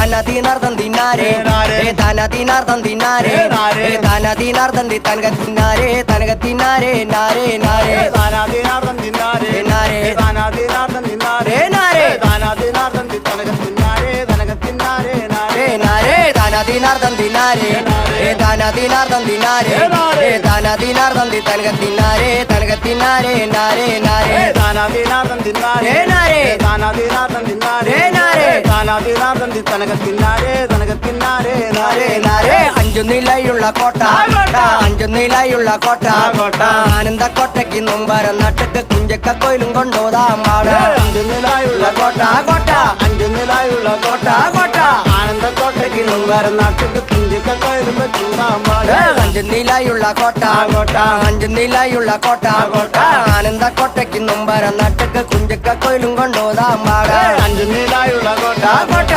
ധനദിനാർദ്ദം തിന്നാരേ ധനദിനാർദ്ദം തിന്നാരേ ധനദിനാർദ്ദം തനകത്തിന്നാരേ തനകത്തിന്നാരേ നാരേ നാരേ ധനദിനാർദ്ദം തിന്നാരേ നാരേ ധനദിനാർദ്ദം തിന്നാരേ നാരേ ധനദിനാർദ്ദം തനകത്തിന്നാരേ തനകത്തിന്നാരേ നാരേ നാരേ ധനദിനാർദ്ദം തിന്നാരേ ധനദിനാർദ്ദം തിന്നാരേ ധനദിനാർദ്ദം തനകത്തിന്നാരേ തനകത്തിന്നാരേ നാരേ നാരേ ധനദിനാർദ്ദം തിന്നാരേ നാരേ ധനദിനാർദ്ദം തിന്നാരേ നാരേ ധനദിനാർദ്ദം തനകത്തിന്നാരേ തനകത്തിന്നാരേ നാരേ നാരേ അഞ്ചു നിലയുള്ള കോട്ട അഞ്ചു നിലയുള്ള കോട്ട ആനന്ദക്കോട്ടയ്ക്ക് നൊമ്പരം നട്ടക്ക് കുഞ്ചക്ക കോയിലും കൊണ്ടോതാം പാട അഞ്ചു നിലായുള്ള കോട്ട കോട്ട അഞ്ചു നിലായുള്ള കോട്ട കോട്ട ആനന്ദക്കോട്ടയ്ക്ക് നൊമ്പരം നാട്ടിൽ കുഞ്ചിക്ക കോയിലും ചൂടാമ്പാട് അഞ്ചു നിലയുള്ള കോട്ട അഞ്ചു നിലയുള്ള കോട്ട ആനന്ദക്കോട്ടയ്ക്ക് നൊമ്പരം നട്ടക്ക് കുഞ്ചക്ക കോയിലും കൊണ്ടോതാം പാട അഞ്ചു നിലായുള്ള കോട്ട കോട്ട